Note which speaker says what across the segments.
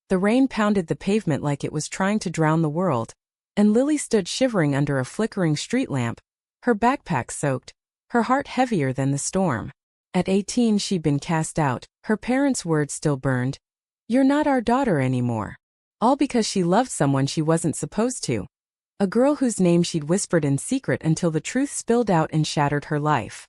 Speaker 1: The rain pounded the pavement like it was trying to drown the world, and Lily stood shivering under a flickering street lamp, her backpack soaked, her heart heavier than the storm. At 18 she'd been cast out, her parents' words still burned. "You're not our daughter anymore." All because she loved someone she wasn't supposed to. A girl whose name she'd whispered in secret until the truth spilled out and shattered her life.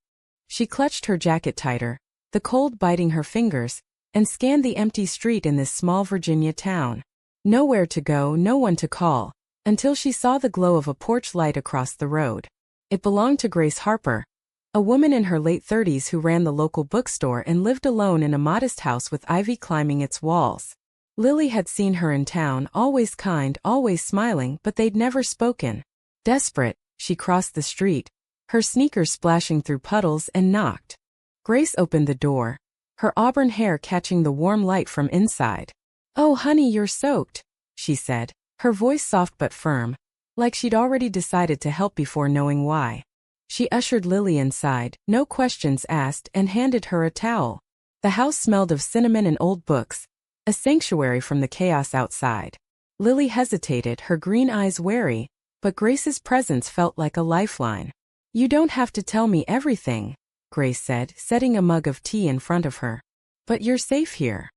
Speaker 1: She clutched her jacket tighter, the cold biting her fingers, and scanned the empty street in this small Virginia town. Nowhere to go, no one to call, until she saw the glow of a porch light across the road. It belonged to Grace Harper, a woman in her late 30s who ran the local bookstore and lived alone in a modest house with ivy climbing its walls. Lily had seen her in town, always kind, always smiling, but they'd never spoken. Desperate, she crossed the street, her sneakers splashing through puddles, and knocked. Grace opened the door, her auburn hair catching the warm light from inside. "Oh honey, you're soaked," she said, her voice soft but firm, like she'd already decided to help before knowing why. She ushered Lily inside, no questions asked, and handed her a towel. The house smelled of cinnamon and old books, a sanctuary from the chaos outside. Lily hesitated, her green eyes wary, but Grace's presence felt like a lifeline. "You don't have to tell me everything," Grace said, setting a mug of tea in front of her. "But you're safe here."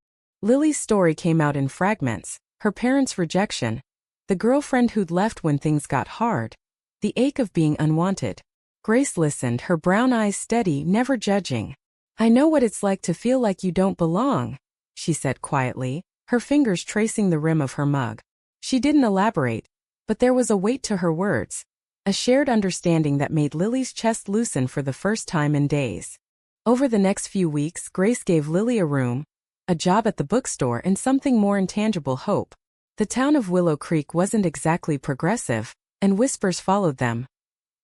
Speaker 1: Lily's story came out in fragments, her parents' rejection, the girlfriend who'd left when things got hard, the ache of being unwanted. Grace listened, her brown eyes steady, never judging. "I know what it's like to feel like you don't belong," she said quietly, her fingers tracing the rim of her mug. She didn't elaborate, but there was a weight to her words, a shared understanding that made Lily's chest loosen for the first time in days. Over the next few weeks, Grace gave Lily a room, a job at the bookstore, and something more intangible: hope. The town of Willow Creek wasn't exactly progressive, and whispers followed them.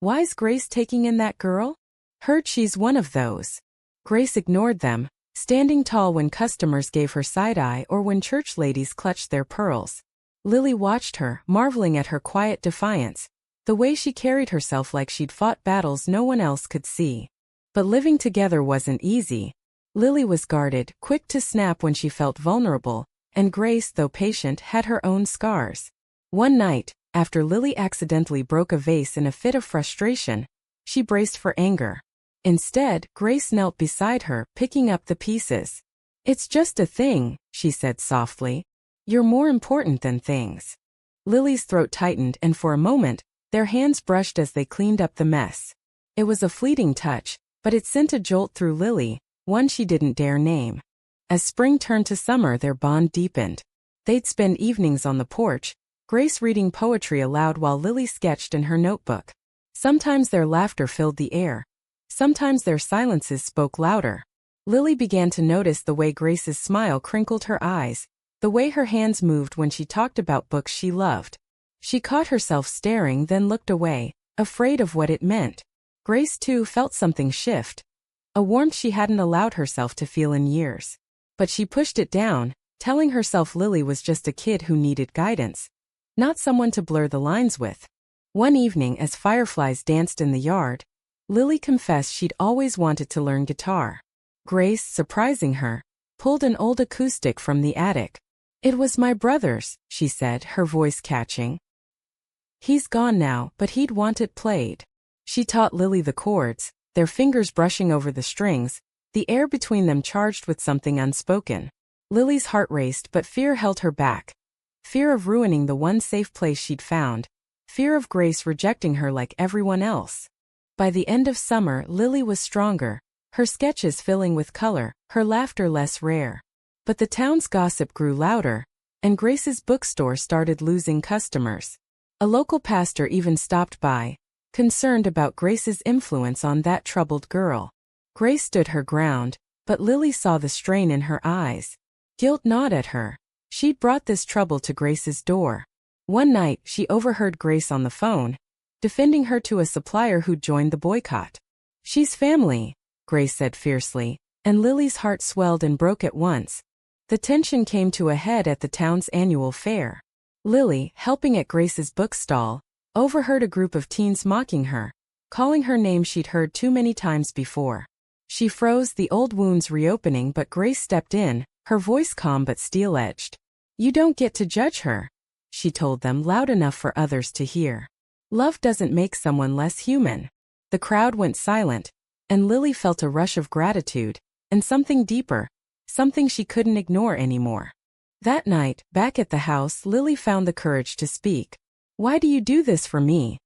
Speaker 1: "Why's Grace taking in that girl? Heard she's one of those." Grace ignored them, standing tall when customers gave her side-eye or when church ladies clutched their pearls. Lily watched her, marveling at her quiet defiance, the way she carried herself like she'd fought battles no one else could see. But living together wasn't easy. Lily was guarded, quick to snap when she felt vulnerable, and Grace, though patient, had her own scars. One night, after Lily accidentally broke a vase in a fit of frustration, she braced for anger. Instead, Grace knelt beside her, picking up the pieces. "It's just a thing," she said softly. "You're more important than things." Lily's throat tightened, and for a moment, their hands brushed as they cleaned up the mess. It was a fleeting touch, but it sent a jolt through Lily, one she didn't dare name. As spring turned to summer, their bond deepened. They'd spend evenings on the porch, Grace reading poetry aloud while Lily sketched in her notebook. Sometimes their laughter filled the air. Sometimes their silences spoke louder. Lily began to notice the way Grace's smile crinkled her eyes, the way her hands moved when she talked about books she loved. She caught herself staring, then looked away, afraid of what it meant. Grace, too, felt something shift, a warmth she hadn't allowed herself to feel in years. But she pushed it down, telling herself Lily was just a kid who needed guidance, not someone to blur the lines with. One evening, as fireflies danced in the yard, Lily confessed she'd always wanted to learn guitar. Grace, surprising her, pulled an old acoustic from the attic. "It was my brother's," she said, her voice catching. "He's gone now, but he'd want it played." She taught Lily the chords, their fingers brushing over the strings, the air between them charged with something unspoken. Lily's heart raced, but fear held her back. Fear of ruining the one safe place she'd found. Fear of Grace rejecting her like everyone else. By the end of summer, Lily was stronger, her sketches filling with color, her laughter less rare. But the town's gossip grew louder, and Grace's bookstore started losing customers. A local pastor even stopped by, concerned about Grace's influence on that troubled girl. Grace stood her ground, but Lily saw the strain in her eyes. Guilt gnawed at her. She'd brought this trouble to Grace's door. One night, she overheard Grace on the phone, defending her to a supplier who'd joined the boycott. "She's family," Grace said fiercely, and Lily's heart swelled and broke at once. The tension came to a head at the town's annual fair. Lily, helping at Grace's bookstall, overheard a group of teens mocking her, calling her names she'd heard too many times before. She froze, the old wounds reopening, but Grace stepped in, her voice calm but steel-edged. You don't get to judge her, she told them loud enough for others to hear. Love doesn't make someone less human. The crowd went silent, and Lily felt a rush of gratitude, and something deeper, something she couldn't ignore anymore. That night, back at the house, Lily found the courage to speak. Why do you do this for me?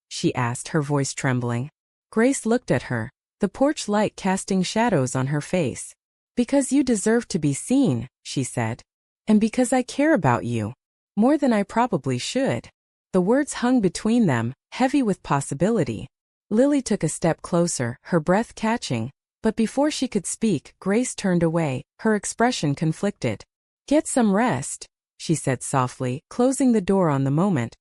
Speaker 1: She asked, her voice trembling. Grace looked at her, the porch light casting shadows on her face. Because you deserve to be seen, she said. And because I care about you. More than I probably should. The words hung between them, heavy with possibility. Lily took a step closer, her breath catching, but before she could speak, Grace turned away, her expression conflicted. Get some rest, she said softly, closing the door on the moment.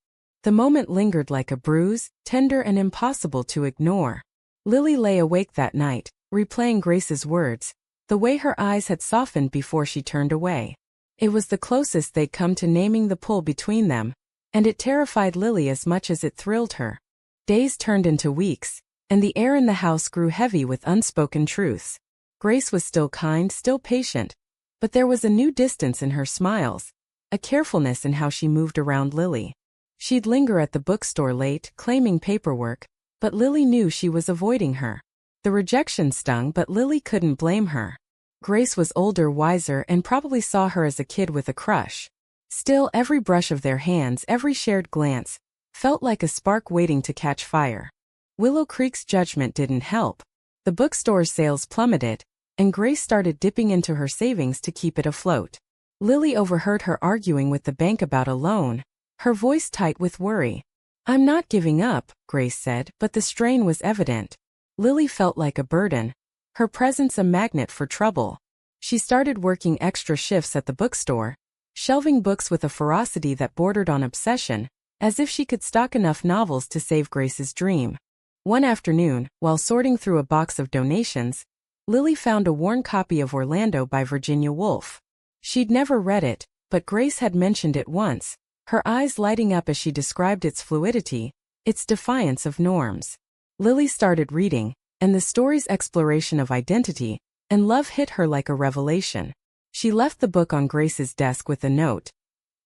Speaker 1: The moment lingered like a bruise, tender and impossible to ignore. Lily lay awake that night, replaying Grace's words, the way her eyes had softened before she turned away. It was the closest they'd come to naming the pull between them, and it terrified Lily as much as it thrilled her. Days turned into weeks, and the air in the house grew heavy with unspoken truths. Grace was still kind, still patient, but there was a new distance in her smiles, a carefulness in how she moved around Lily. She'd linger at the bookstore late, claiming paperwork, but Lily knew she was avoiding her. The rejection stung, but Lily couldn't blame her. Grace was older, wiser, and probably saw her as a kid with a crush. Still, every brush of their hands, every shared glance, felt like a spark waiting to catch fire. Willow Creek's judgment didn't help. The bookstore's sales plummeted, and Grace started dipping into her savings to keep it afloat. Lily overheard her arguing with the bank about a loan, her voice tight with worry. I'm not giving up, Grace said, but the strain was evident. Lily felt like a burden, her presence a magnet for trouble. She started working extra shifts at the bookstore, shelving books with a ferocity that bordered on obsession, as if she could stock enough novels to save Grace's dream. One afternoon, while sorting through a box of donations, Lily found a worn copy of Orlando by Virginia Woolf. She'd never read it, but Grace had mentioned it once, her eyes lighting up as she described its fluidity, its defiance of norms. Lily started reading, and the story's exploration of identity and love hit her like a revelation. She left the book on Grace's desk with a note.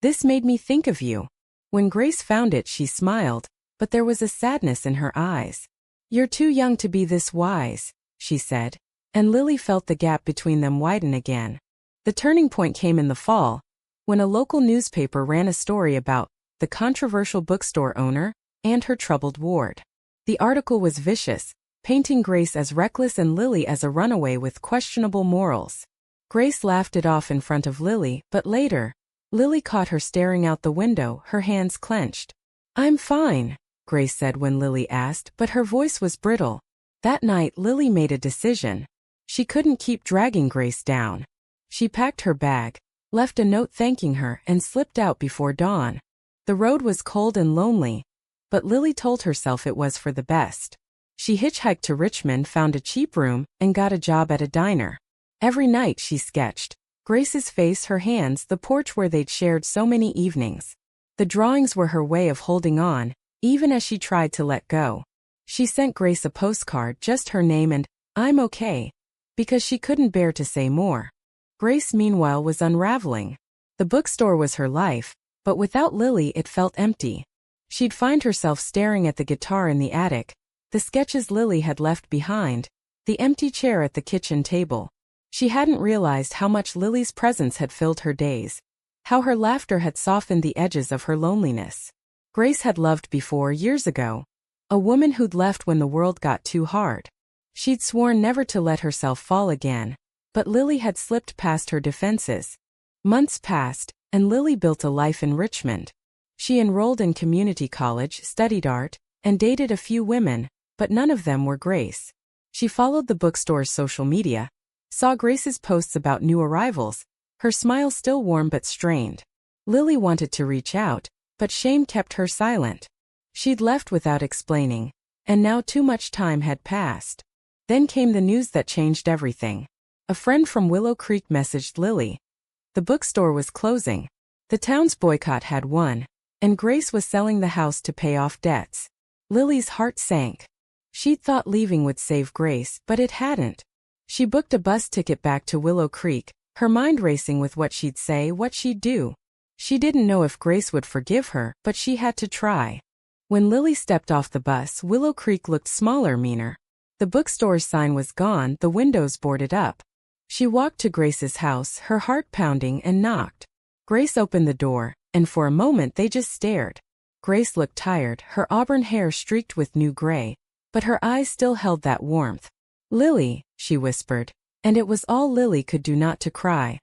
Speaker 1: This made me think of you. When Grace found it, she smiled, but there was a sadness in her eyes. You're too young to be this wise, she said, and Lily felt the gap between them widen again. The turning point came in the fall, when a local newspaper ran a story about the controversial bookstore owner and her troubled ward. The article was vicious, painting Grace as reckless and Lily as a runaway with questionable morals. Grace laughed it off in front of Lily, but later, Lily caught her staring out the window, her hands clenched. I'm fine, Grace said when Lily asked, but her voice was brittle. That night, Lily made a decision. She couldn't keep dragging Grace down. She packed her bag, left a note thanking her, and slipped out before dawn. The road was cold and lonely, but Lily told herself it was for the best. She hitchhiked to Richmond, found a cheap room, and got a job at a diner. Every night she sketched Grace's face, her hands, the porch where they'd shared so many evenings. The drawings were her way of holding on, even as she tried to let go. She sent Grace a postcard, just her name and, I'm okay, because she couldn't bear to say more. Grace, meanwhile, was unraveling. The bookstore was her life, but without Lily it felt empty. She'd find herself staring at the guitar in the attic, the sketches Lily had left behind, the empty chair at the kitchen table. She hadn't realized how much Lily's presence had filled her days, how her laughter had softened the edges of her loneliness. Grace had loved before, years ago, a woman who'd left when the world got too hard. She'd sworn never to let herself fall again, but Lily had slipped past her defenses. Months passed, and Lily built a life in Richmond. She enrolled in community college, studied art, and dated a few women, but none of them were Grace. She followed the bookstore's social media, saw Grace's posts about new arrivals, her smile still warm but strained. Lily wanted to reach out, but shame kept her silent. She'd left without explaining, and now too much time had passed. Then came the news that changed everything. A friend from Willow Creek messaged Lily. The bookstore was closing. The town's boycott had won, and Grace was selling the house to pay off debts. Lily's heart sank. She'd thought leaving would save Grace, but it hadn't. She booked a bus ticket back to Willow Creek, her mind racing with what she'd say, what she'd do. She didn't know if Grace would forgive her, but she had to try. When Lily stepped off the bus, Willow Creek looked smaller, meaner. The bookstore's sign was gone, the windows boarded up. She walked to Grace's house, her heart pounding, and knocked. Grace opened the door, and for a moment they just stared. Grace looked tired, her auburn hair streaked with new gray, but her eyes still held that warmth. "Lily," she whispered, and it was all Lily could do not to cry.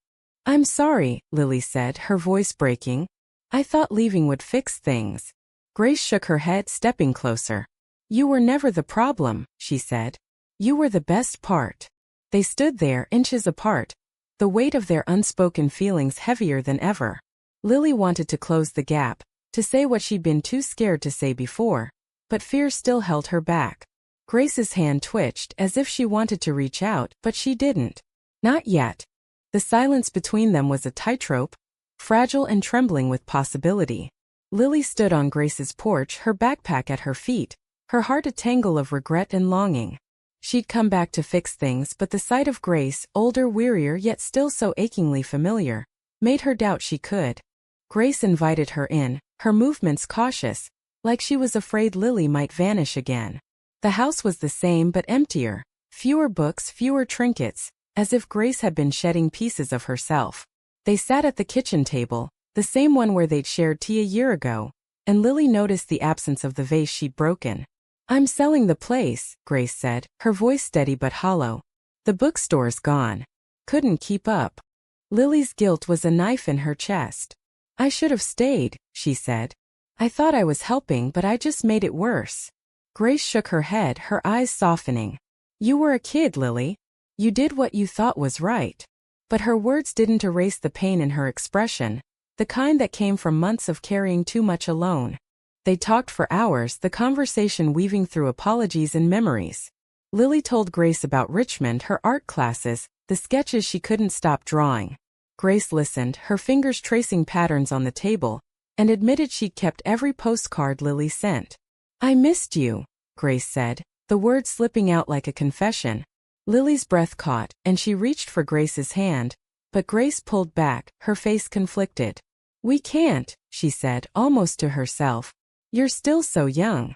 Speaker 1: "I'm sorry," Lily said, her voice breaking. "I thought leaving would fix things." Grace shook her head, stepping closer. "You were never the problem," she said. "You were the best part." They stood there, inches apart, the weight of their unspoken feelings heavier than ever. Lily wanted to close the gap, to say what she'd been too scared to say before, but fear still held her back. Grace's hand twitched as if she wanted to reach out, but she didn't. Not yet. The silence between them was a tightrope, fragile and trembling with possibility. Lily stood on Grace's porch, her backpack at her feet, her heart a tangle of regret and longing. She'd come back to fix things, but the sight of Grace, older, wearier, yet still so achingly familiar, made her doubt she could. Grace invited her in, her movements cautious, like she was afraid Lily might vanish again. The house was the same but emptier, fewer books, fewer trinkets, as if Grace had been shedding pieces of herself. They sat at the kitchen table, the same one where they'd shared tea a year ago, and Lily noticed the absence of the vase she'd broken. "I'm selling the place," Grace said, her voice steady but hollow. "The bookstore's gone. Couldn't keep up." Lily's guilt was a knife in her chest. "I should have stayed," she said. "I thought I was helping, but I just made it worse." Grace shook her head, her eyes softening. "You were a kid, Lily. You did what you thought was right." But her words didn't erase the pain in her expression, the kind that came from months of carrying too much alone. They talked for hours, the conversation weaving through apologies and memories. Lily told Grace about Richmond, her art classes, the sketches she couldn't stop drawing. Grace listened, her fingers tracing patterns on the table, and admitted she'd kept every postcard Lily sent. "I missed you," Grace said, the words slipping out like a confession. Lily's breath caught, and she reached for Grace's hand, but Grace pulled back, her face conflicted. "We can't," she said, almost to herself. "You're still so young."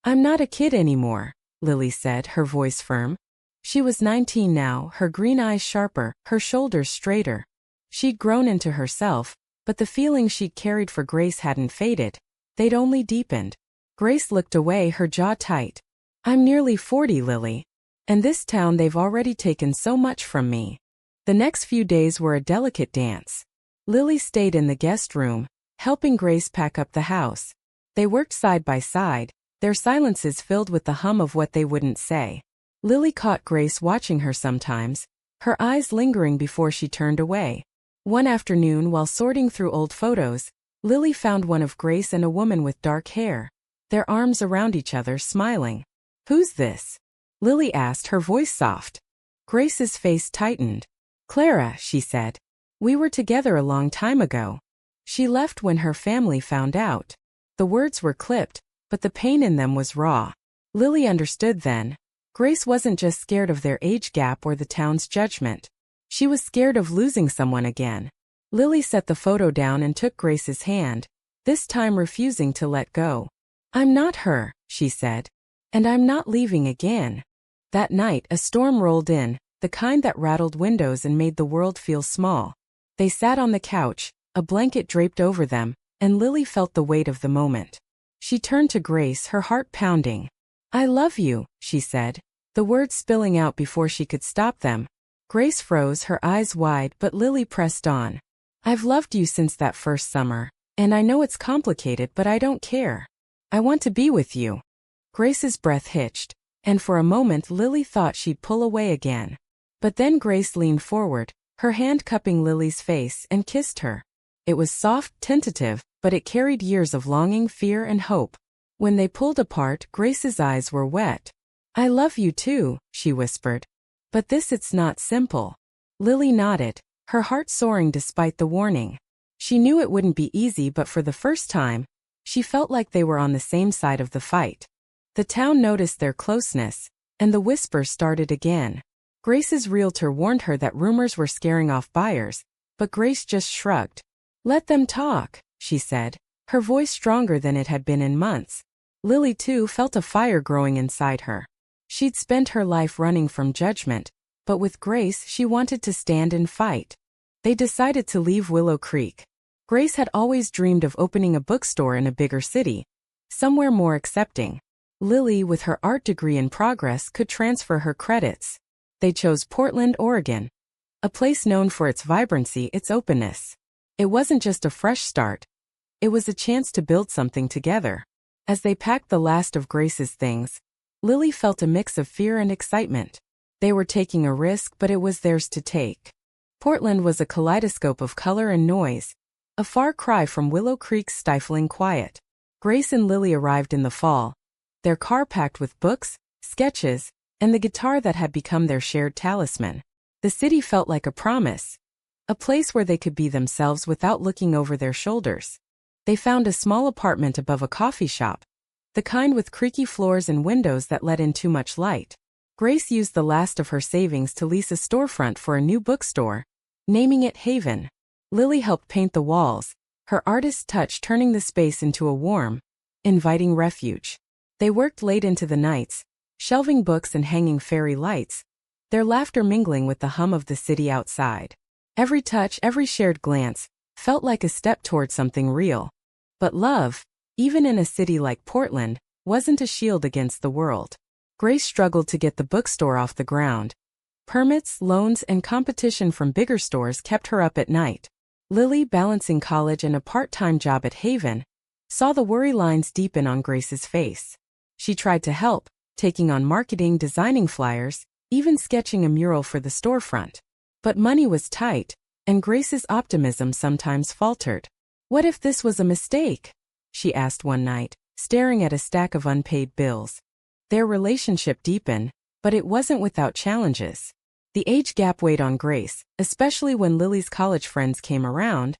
Speaker 1: "I'm not a kid anymore," Lily said, her voice firm. She was 19 now, her green eyes sharper, her shoulders straighter. She'd grown into herself, but the feelings she'd carried for Grace hadn't faded. They'd only deepened. Grace looked away, her jaw tight. "I'm nearly 40, Lily. And this town, they've already taken so much from me." The next few days were a delicate dance. Lily stayed in the guest room, helping Grace pack up the house. They worked side by side, their silences filled with the hum of what they wouldn't say. Lily caught Grace watching her sometimes, her eyes lingering before she turned away. One afternoon, while sorting through old photos, Lily found one of Grace and a woman with dark hair, their arms around each other, smiling. "Who's this?" Lily asked, her voice soft. Grace's face tightened. "Clara," she said. "We were together a long time ago. She left when her family found out." The words were clipped, but the pain in them was raw. Lily understood then. Grace wasn't just scared of their age gap or the town's judgment. She was scared of losing someone again. Lily set the photo down and took Grace's hand, this time refusing to let go. "I'm not her," she said. "And I'm not leaving again." That night, a storm rolled in, the kind that rattled windows and made the world feel small. They sat on the couch, a blanket draped over them, and Lily felt the weight of the moment. She turned to Grace, her heart pounding. "I love you," she said, the words spilling out before she could stop them. Grace froze, her eyes wide, but Lily pressed on. "I've loved you since that first summer, and I know it's complicated, but I don't care. I want to be with you." Grace's breath hitched, and for a moment Lily thought she'd pull away again. But then Grace leaned forward, her hand cupping Lily's face, and kissed her. It was soft, tentative, but it carried years of longing, fear, and hope. When they pulled apart, Grace's eyes were wet. "I love you too," she whispered. "But it's not simple." Lily nodded, her heart soaring despite the warning. She knew it wouldn't be easy, but for the first time, she felt like they were on the same side of the fight. The town noticed their closeness, and the whispers started again. Grace's realtor warned her that rumors were scaring off buyers, but Grace just shrugged. Let them talk, she said, her voice stronger than it had been in months. Lily, too, felt a fire growing inside her. She'd spent her life running from judgment, but with Grace she wanted to stand and fight. They decided to leave Willow Creek. Grace had always dreamed of opening a bookstore in a bigger city, somewhere more accepting. Lily, with her art degree in progress, could transfer her credits. They chose Portland, Oregon, a place known for its vibrancy, its openness. It wasn't just a fresh start. It was a chance to build something together. As they packed the last of Grace's things, Lily felt a mix of fear and excitement. They were taking a risk, but it was theirs to take. Portland was a kaleidoscope of color and noise, a far cry from Willow Creek's stifling quiet. Grace and Lily arrived in the fall, their car packed with books, sketches, and the guitar that had become their shared talisman. The city felt like a promise, a place where they could be themselves without looking over their shoulders. They found a small apartment above a coffee shop, the kind with creaky floors and windows that let in too much light. Grace used the last of her savings to lease a storefront for a new bookstore, naming it Haven. Lily helped paint the walls, her artist's touch turning the space into a warm, inviting refuge. They worked late into the nights, shelving books and hanging fairy lights, their laughter mingling with the hum of the city outside. Every touch, every shared glance, felt like a step toward something real. But love, even in a city like Portland, wasn't a shield against the world. Grace struggled to get the bookstore off the ground. Permits, loans, and competition from bigger stores kept her up at night. Lily, balancing college and a part-time job at Haven, saw the worry lines deepen on Grace's face. She tried to help, taking on marketing, designing flyers, even sketching a mural for the storefront. But money was tight, and Grace's optimism sometimes faltered. What if this was a mistake? She asked one night, staring at a stack of unpaid bills. Their relationship deepened, but it wasn't without challenges. The age gap weighed on Grace, especially when Lily's college friends came around,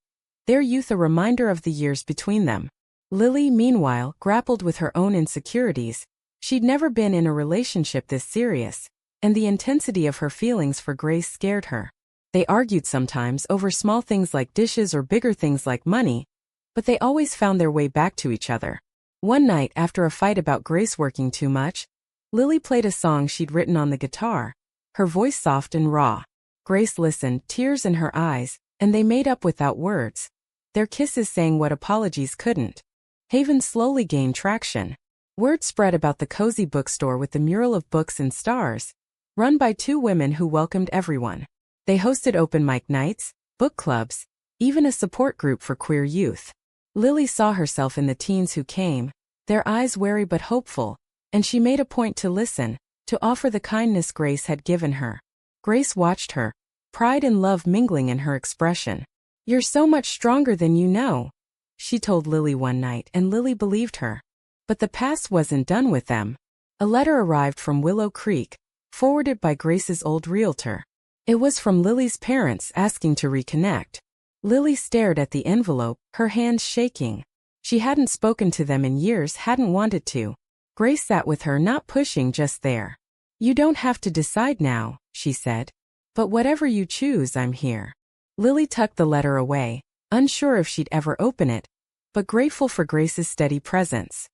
Speaker 1: their youth a reminder of the years between them. Lily, meanwhile, grappled with her own insecurities. She'd never been in a relationship this serious, and the intensity of her feelings for Grace scared her. They argued sometimes over small things like dishes or bigger things like money, but they always found their way back to each other. One night, after a fight about Grace working too much, Lily played a song she'd written on the guitar, her voice soft and raw. Grace listened, tears in her eyes, and they made up without words. Their kisses sang what apologies couldn't. Haven slowly gained traction. Word spread about the cozy bookstore with the mural of books and stars, run by two women who welcomed everyone. They hosted open mic nights, book clubs, even a support group for queer youth. Lily saw herself in the teens who came, their eyes wary but hopeful, and she made a point to listen, to offer the kindness Grace had given her. Grace watched her, pride and love mingling in her expression. "You're so much stronger than you know," she told Lily one night, and Lily believed her. But the past wasn't done with them. A letter arrived from Willow Creek, forwarded by Grace's old realtor. It was from Lily's parents asking to reconnect. Lily stared at the envelope, her hands shaking. She hadn't spoken to them in years, hadn't wanted to. Grace sat with her, not pushing, just there. "You don't have to decide now," she said. "But whatever you choose, I'm here." Lily tucked the letter away, unsure if she'd ever open it, but grateful for Grace's steady presence.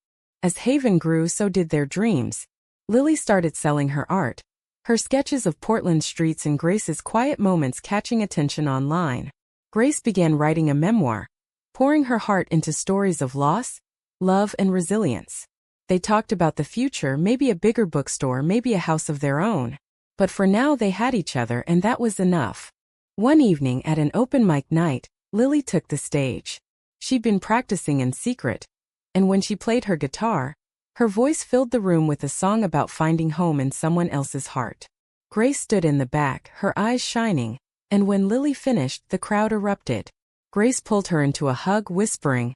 Speaker 1: As Haven grew, so did their dreams. Lily started selling her art, her sketches of Portland streets and Grace's quiet moments catching attention online. Grace began writing a memoir, pouring her heart into stories of loss, love, and resilience. They talked about the future, maybe a bigger bookstore, maybe a house of their own. But for now they had each other, and that was enough. One evening at an open mic night, Lily took the stage. She'd been practicing in secret, and when she played her guitar, her voice filled the room with a song about finding home in someone else's heart. Grace stood in the back, her eyes shining, and when Lily finished, the crowd erupted. Grace pulled her into a hug, whispering,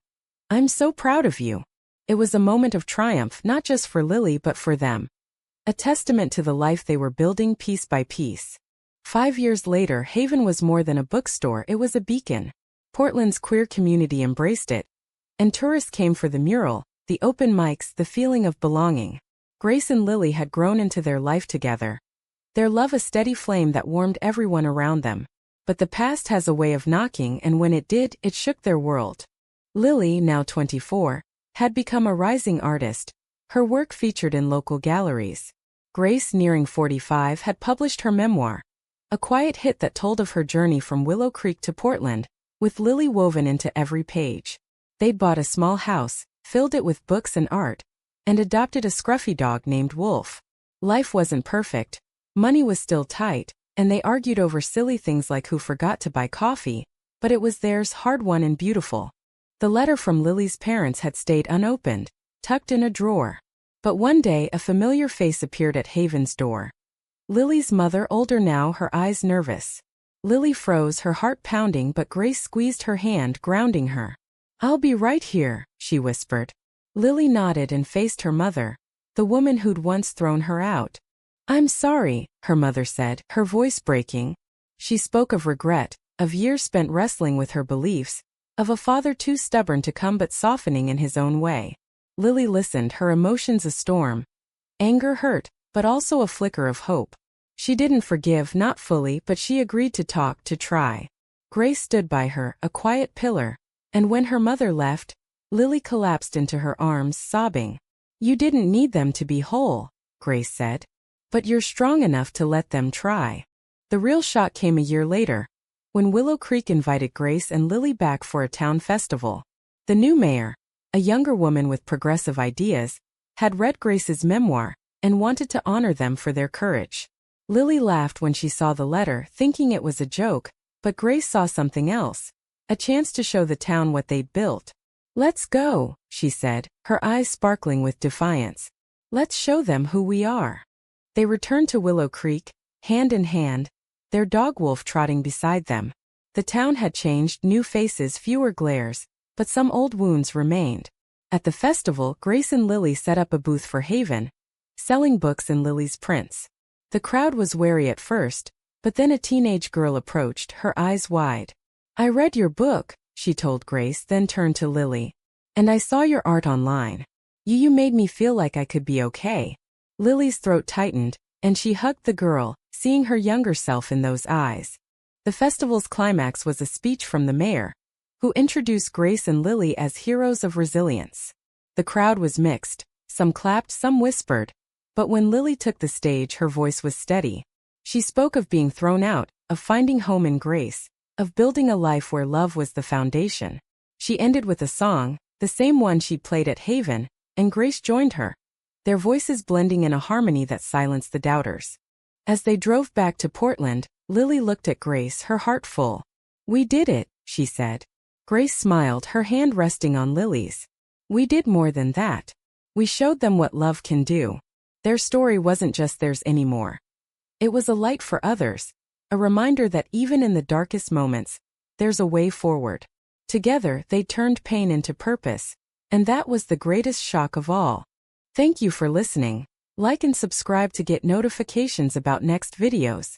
Speaker 1: "I'm so proud of you." It was a moment of triumph, not just for Lily but for them. A testament to the life they were building piece by piece. 5 years later, Haven was more than a bookstore, it was a beacon. Portland's queer community embraced it, and tourists came for the mural, the open mics, the feeling of belonging. Grace and Lily had grown into their life together, their love a steady flame that warmed everyone around them. But the past has a way of knocking, and when it did, it shook their world. Lily, now 24, had become a rising artist. Her work featured in local galleries. Grace, nearing 45, had published her memoir, a quiet hit that told of her journey from Willow Creek to Portland, with Lily woven into every page. They'd bought a small house, filled it with books and art, and adopted a scruffy dog named Wolf. Life wasn't perfect, money was still tight, and they argued over silly things like who forgot to buy coffee, but it was theirs, hard-won and beautiful. The letter from Lily's parents had stayed unopened, tucked in a drawer. But one day a familiar face appeared at Haven's door. Lily's mother, older now, her eyes nervous. Lily froze, her heart pounding, but Grace squeezed her hand, grounding her. "I'll be right here," she whispered. Lily nodded and faced her mother, the woman who'd once thrown her out. "I'm sorry," her mother said, her voice breaking. She spoke of regret, of years spent wrestling with her beliefs, of a father too stubborn to come but softening in his own way. Lily listened, her emotions a storm. Anger, hurt, but also a flicker of hope. She didn't forgive, not fully, but she agreed to talk, to try. Grace stood by her, a quiet pillar, and when her mother left, Lily collapsed into her arms, sobbing. "You didn't need them to be whole," Grace said. "But you're strong enough to let them try." The real shock came a year later, when Willow Creek invited Grace and Lily back for a town festival. The new mayor, a younger woman with progressive ideas, had read Grace's memoir and wanted to honor them for their courage. Lily laughed when she saw the letter, thinking it was a joke, but Grace saw something else, a chance to show the town what they'd built. "Let's go," she said, her eyes sparkling with defiance. "Let's show them who we are." They returned to Willow Creek, hand in hand, their dog Wolf trotting beside them. The town had changed, new faces, fewer glares, but some old wounds remained. At the festival, Grace and Lily set up a booth for Haven, selling books and Lily's prints. The crowd was wary at first, but then a teenage girl approached, her eyes wide. "I read your book," she told Grace, then turned to Lily. "And I saw your art online. You made me feel like I could be okay." Lily's throat tightened, and she hugged the girl, seeing her younger self in those eyes. The festival's climax was a speech from the mayor, who introduced Grace and Lily as heroes of resilience. The crowd was mixed, some clapped, some whispered, but when Lily took the stage, her voice was steady. She spoke of being thrown out, of finding home in Grace, of building a life where love was the foundation. She ended with a song, the same one she'd played at Haven, and Grace joined her, their voices blending in a harmony that silenced the doubters. As they drove back to Portland, Lily looked at Grace, her heart full. "We did it," she said. Grace smiled, her hand resting on Lily's. "We did more than that. We showed them what love can do." Their story wasn't just theirs anymore. It was a light for others, a reminder that even in the darkest moments, there's a way forward. Together, they turned pain into purpose, and that was the greatest shock of all. Thank you for listening. Like and subscribe to get notifications about next videos.